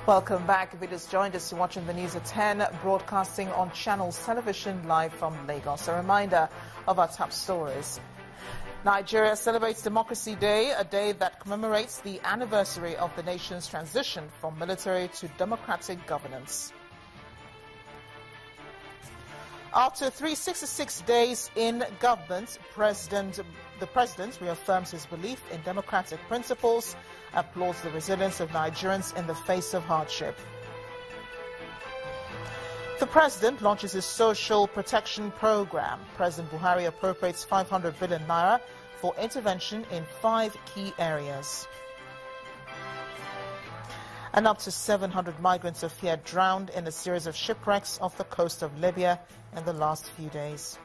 Welcome back. If you just joined us, you're watching the news at 10, broadcasting on Channels Television live from Lagos. A reminder of our top stories. Nigeria celebrates Democracy Day, a day that commemorates the anniversary of the nation's transition from military to democratic governance. After 366 days in government, the president reaffirms his belief in democratic principles, applauds the resilience of Nigerians in the face of hardship. The president launches his social protection program. President Buhari appropriates 500 billion naira for intervention in 5 key areas. And up to 700 migrants are feared drowned in a series of shipwrecks off the coast of Libya in the last few days.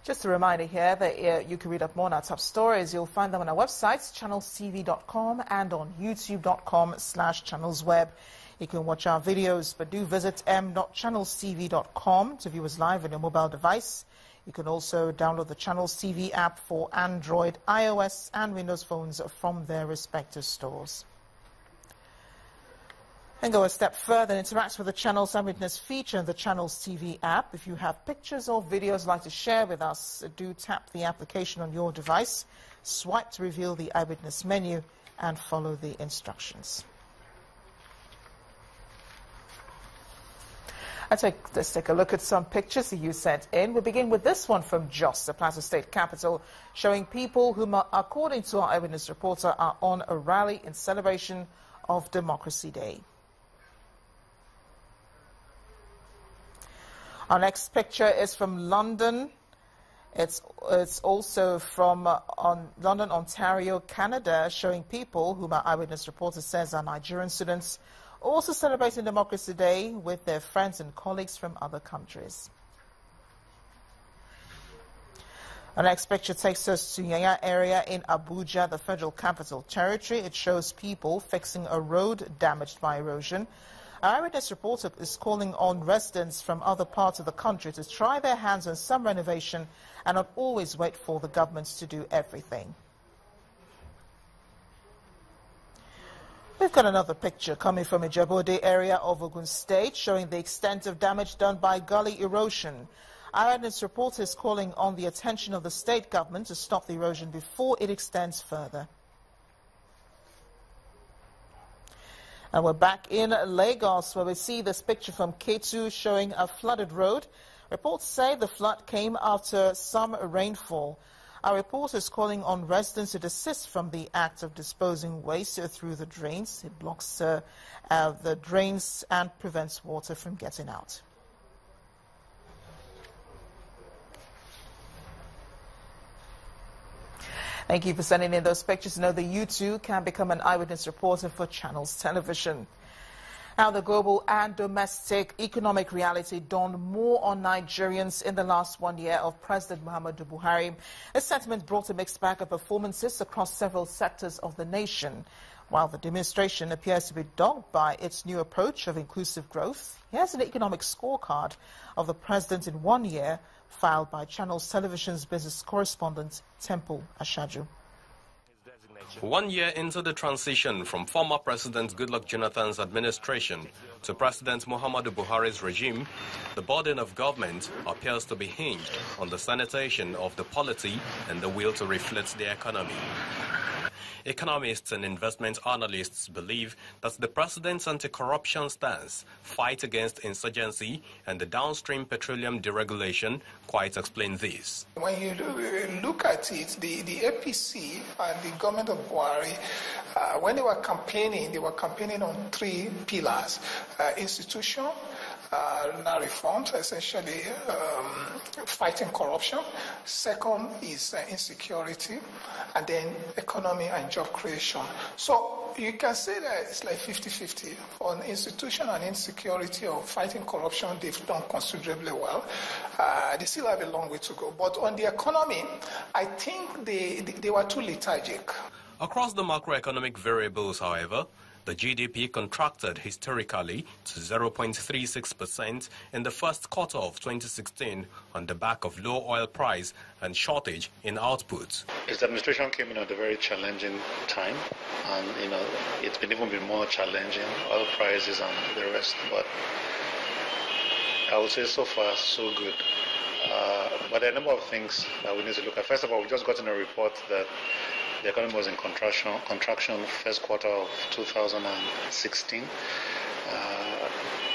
Just a reminder here that you can read up more on our top stories. You'll find them on our websites, channelstv.com and on youtube.com/channelsweb. You can watch our videos, but do visit m.channelstv.com to view us live on your mobile device. You can also download the Channels TV app for Android, iOS and Windows phones from their respective stores. And go a step further and interact with the Channels Eyewitness feature in the Channels TV app. If you have pictures or videos you'd like to share with us, do tap the application on your device, swipe to reveal the Eyewitness menu and follow the instructions. Let's take a look at some pictures that you sent in. We begin with this one from Jos, the Plateau State capital, showing people whom, according to our Eyewitness reporter, are on a rally in celebration of Democracy Day. Our next picture is from London. It's also from London, Ontario, Canada, showing people whom our Eyewitness reporter says are Nigerian students also celebrating Democracy Day with their friends and colleagues from other countries. Our next picture takes us to Yanya area in Abuja, the Federal Capital Territory. It shows people fixing a road damaged by erosion. Our Eyewitness reporter is calling on residents from other parts of the country to try their hands on some renovation and not always wait for the governments to do everything. We've got another picture coming from Ijebode area of Ogun State showing the extent of damage done by gully erosion. Our Eyewitness reporter is calling on the attention of the state government to stop the erosion before it extends further. And we're back in Lagos, where we see this picture from Ketu showing a flooded road. Reports say the flood came after some rainfall. Our reporter is calling on residents to desist from the act of disposing waste through the drains. It blocks the drains and prevents water from getting out. Thank you for sending in those pictures. Know that you too can become an Eyewitness reporter for Channels Television. Now, the global and domestic economic reality dawned more on Nigerians in the last 1 year of President Muhammadu Buhari. A sentiment brought a mixed bag of performances across several sectors of the nation. While the administration appears to be dogged by its new approach of inclusive growth, here's an economic scorecard of the president in 1 year, filed by Channels Television's business correspondent, Temple Ashaju. 1 year into the transition from former President Goodluck Jonathan's administration to President Muhammadu Buhari's regime, the burden of government appears to be hinged on the sanitation of the polity and the will to reflect the economy. Economists and investment analysts believe that the president's anti-corruption stance, fight against insurgency, and the downstream petroleum deregulation quite explain this. When you look at it, the APC and the government of Buhari, when they were campaigning on 3 pillars: institution, reforms, essentially fighting corruption. Second is insecurity, and then economy and job creation. So you can say that it's like 50-50. On institution and insecurity or fighting corruption, they've done considerably well. They still have a long way to go. But on the economy, I think they were too lethargic. Across the macroeconomic variables, however, The GDP contracted historically to 0.36% in the first quarter of 2016 on the back of low oil price and shortage in output. His administration came in at a very challenging time, and it's been even more challenging, oil prices and the rest. But I would say so far so good. But there are a number of things that we need to look at. First of all, we just got in a report that the economy was in contraction first quarter of 2016.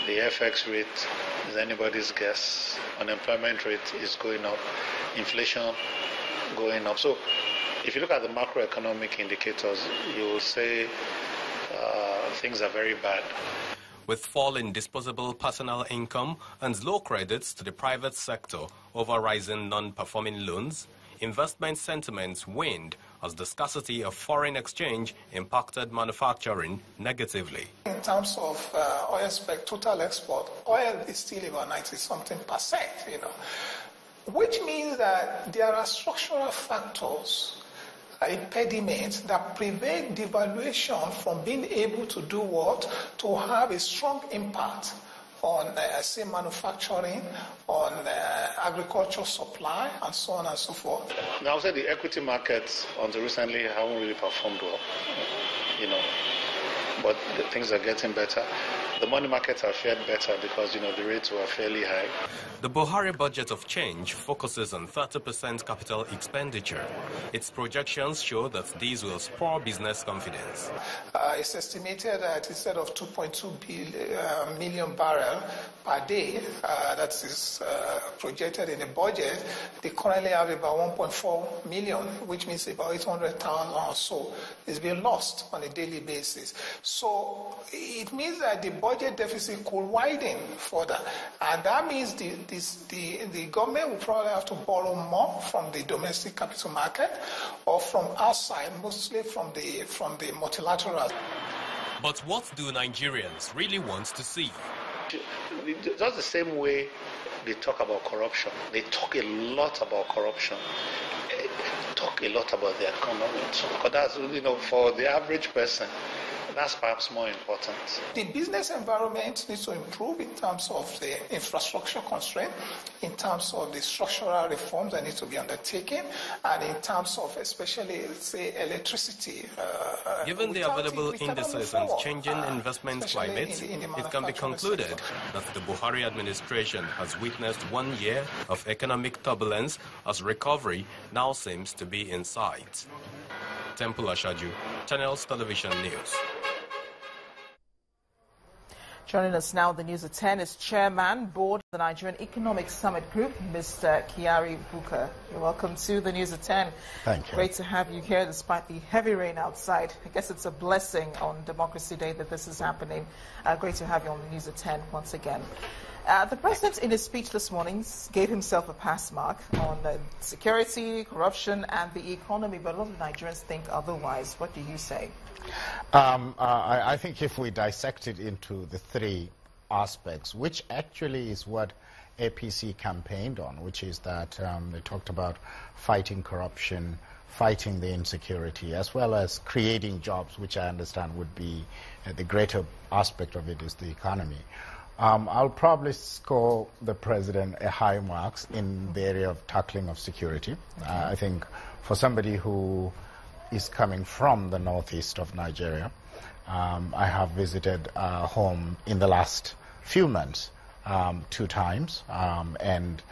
The FX rate is anybody's guess. Unemployment rate is going up. Inflation going up. So if you look at the macroeconomic indicators, you will say things are very bad. With fall in disposable personal income and low credits to the private sector over rising non-performing loans, investment sentiments waned as the scarcity of foreign exchange impacted manufacturing negatively. In terms of oil spec, total export, oil is still about 90-something%, which means that there are structural factors, impediments that prevent devaluation from being able to do what? To have a strong impact on, say, manufacturing, on agricultural supply, and so on and so forth. Now, I would say the equity markets until recently haven't really performed well, but the things are getting better. The money markets have fared better because, the rates were fairly high. The Buhari budget of change focuses on 30% capital expenditure. Its projections show that these will spur business confidence. It's estimated that instead of 2.2 million barrels per day, that is projected in the budget, they currently have about 1.4 million, which means about 800,000 or so is being lost on a daily basis. So it means that the budget deficit could widen further, and that means the government will probably have to borrow more from the domestic capital market or from outside, mostly from the multilaterals. But what do Nigerians really want to see? Just the same way they talk about corruption. They talk a lot about corruption. They talk a lot about the economy. Because that's, for the average person, that's perhaps more important. The business environment needs to improve in terms of the infrastructure constraint, in terms of the structural reforms that need to be undertaken, and in terms of especially, say, electricity. Given the available indices and changing investment climate, it can be concluded that the Buhari administration has witnessed 1 year of economic turbulence as recovery now seems to be in sight. Temple Ashaju, Channels Television News. Joining us now, the News at 10 is Chairman, Board of the Nigerian Economic Summit Group, Mr. Kyari Buka. You're welcome to the News at 10. Thank you. Great to have you here despite the heavy rain outside. I guess it's a blessing on Democracy Day that this is happening. Great to have you on the News at 10 once again. The President, in his speech this morning, gave himself a pass mark on security, corruption, and the economy, but a lot of Nigerians think otherwise. What do you say? I think if we dissect it into the three aspects, which actually is what APC campaigned on, which is that they talked about fighting corruption, fighting the insecurity, as well as creating jobs, which I understand would be the greater aspect of it is the economy. I'll probably score the president a high marks in the area of tackling of security. I think for somebody who is coming from the northeast of Nigeria, I have visited home in the last few months 2 times, and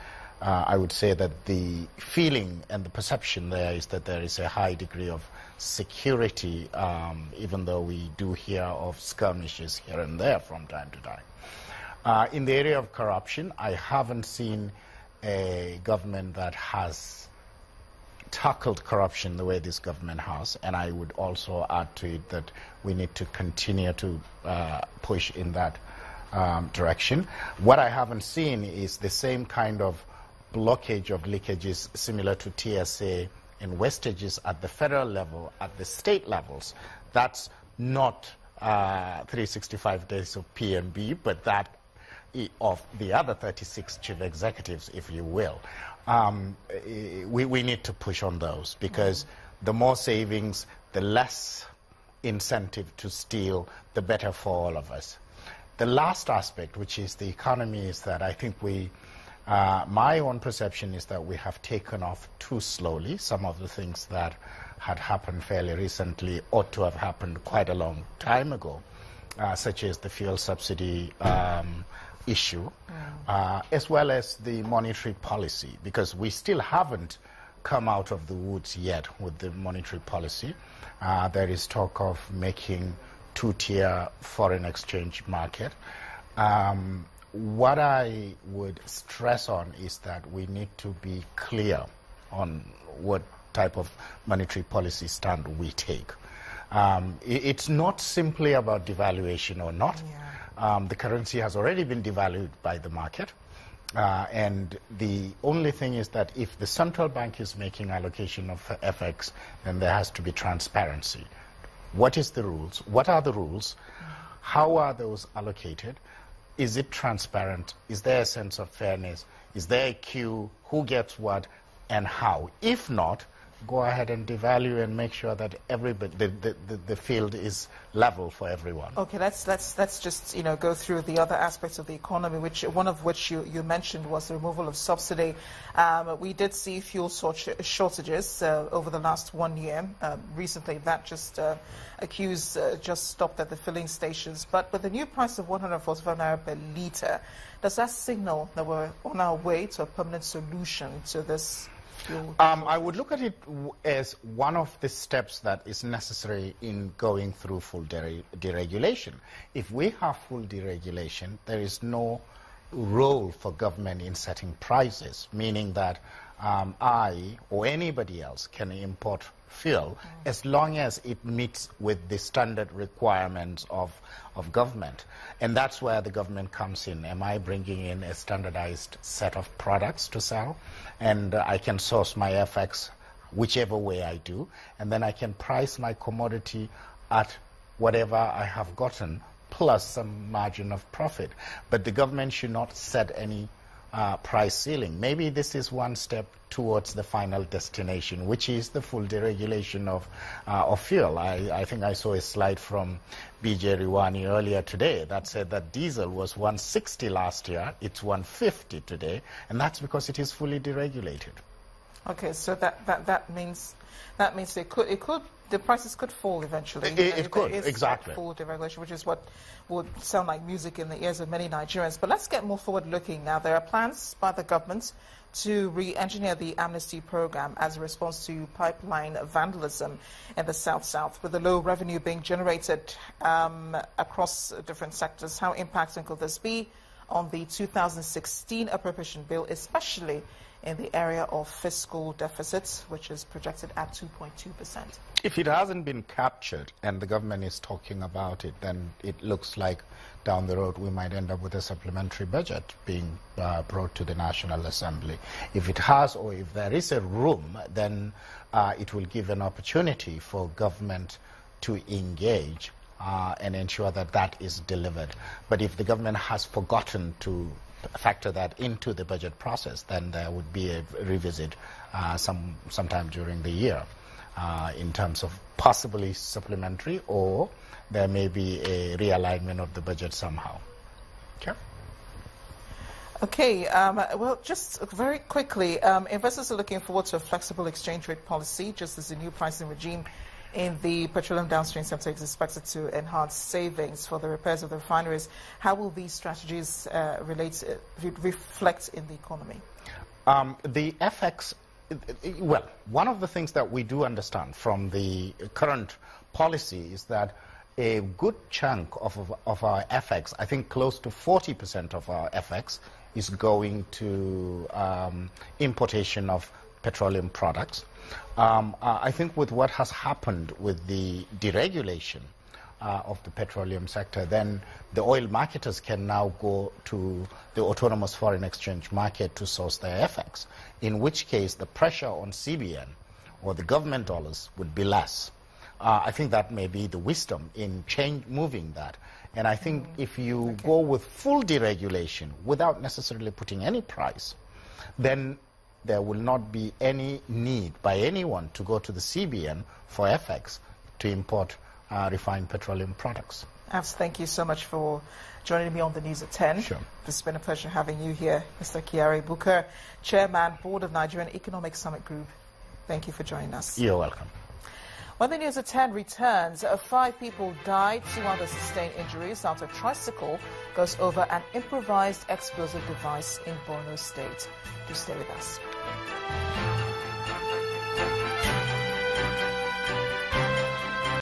I would say that the feeling and the perception there is that there is a high degree of security, even though we do hear of skirmishes here and there from time to time. In the area of corruption, I haven't seen a government that has tackled corruption the way this government has, and I would also add to it that we need to continue to push in that direction. What I haven't seen is the same kind of blockage of leakages similar to TSA and wastages at the federal level, at the state levels. That's not 365 days of PMB, but that of the other 36 chief executives, if you will. We need to push on those because the more savings, the less incentive to steal the better for all of us. The last aspect, which is the economy, is that I think my own perception is that we have taken off too slowly. Some of the things that had happened fairly recently ought to have happened quite a long time ago, such as the fuel subsidy issue, as well as the monetary policy, because we still haven't come out of the woods yet with the monetary policy. There is talk of making two-tier foreign exchange market. What I would stress on is that we need to be clear on what type of monetary policy stand we take. It's not simply about devaluation or not. Yeah. The currency has already been devalued by the market. And the only thing is that if the central bank is making allocation of FX, then there has to be transparency. What is the rules? What are the rules? How are those allocated? Is it transparent? Is there a sense of fairness? Is there a queue? Who gets what and how? If not, go ahead and devalue and make sure that everybody, the field is level for everyone. Okay, let's just go through the other aspects of the economy, one of which you mentioned was the removal of subsidy. We did see fuel shortages over the last 1 year. Recently, that just stopped at the filling stations. But with the new price of 145 naira per litre, does that signal that we're on our way to a permanent solution to this? I would look at it as one of the steps that is necessary in going through full deregulation. If we have full deregulation, there is no role for government in setting prices, meaning that I or anybody else can import fuel as long as it meets with the standard requirements of government. And that's where the government comes in. Am I bringing in a standardized set of products to sell? And I can source my FX whichever way I do, and then I can price my commodity at whatever I have gotten plus some margin of profit. But the government should not set any price ceiling. Maybe this is one step towards the final destination, which is the full deregulation of fuel. I think I saw a slide from BJ Riwani earlier today that said that diesel was 160 last year, it's 150 today, and that's because it is fully deregulated. Okay, so that means the prices could fall eventually. It could, exactly. Full deregulation, which is what would sound like music in the ears of many Nigerians. But let's get more forward-looking now. There are plans by the government to re-engineer the amnesty program as a response to pipeline vandalism in the South-South, with the low revenue being generated across different sectors. How impacting could this be on the 2016 appropriation bill, especially in the area of fiscal deficits, which is projected at 2.2%. If it hasn't been captured and the government is talking about it, then it looks like down the road we might end up with a supplementary budget being brought to the National Assembly. If it has, or if there is a room, then it will give an opportunity for government to engage and ensure that that is delivered. But if the government has forgotten to factor that into the budget process, then there would be a revisit sometime during the year in terms of possibly supplementary, or there may be a realignment of the budget somehow. Okay. Okay, well, just very quickly, investors are looking forward to a flexible exchange rate policy, just as the new pricing regime in the petroleum downstream sector is expected to enhance savings for the repairs of the refineries. How will these strategies reflect in the economy? The FX, well, one of the things that we do understand from the current policy is that a good chunk of our FX, I think close to 40% of our FX, is going to importation of petroleum products. I think with what has happened with the deregulation of the petroleum sector, then the oil marketers can now go to the autonomous foreign exchange market to source their FX, in which case the pressure on CBN or the government dollars would be less. I think that may be the wisdom in moving that. And I think if you go with full deregulation without necessarily putting any price, then there will not be any need by anyone to go to the CBN for FX to import refined petroleum products. Abs, thank you so much for joining me on the news at 10. Sure. It's been a pleasure having you here, Mr. Kyari Bukar, Chairman, Board of Nigerian Economic Summit Group. Thank you for joining us. You're welcome. When the news at 10 returns, 5 people died, 2 others sustained injuries after a tricycle goes over an improvised explosive device in Borno State. Do stay with us.